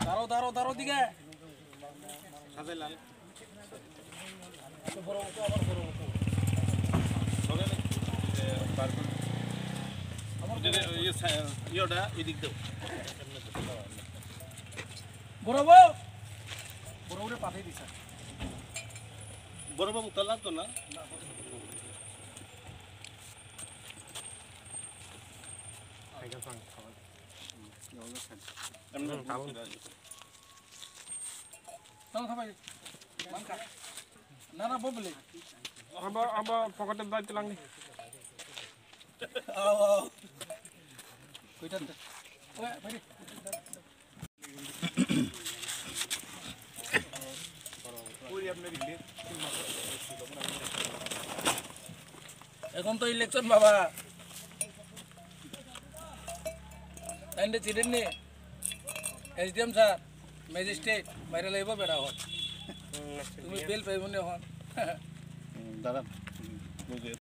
দাঁড়াও দাঁড়াও দাঁড়াও দিকে বড় পাঠিয়ে দিছে বড়বাবু তো লাগতো না না না বললে আবার পকেটের দায়িত্ব লাগনি এখন তো ইলেকশন বাবা তাইলে চিনেন নি এসডিএম স্যার ম্যাজিস্ট্রেট বাইরে লাইব বেড়া হন তুমি বেল পাইব নি হন দাঁড়ান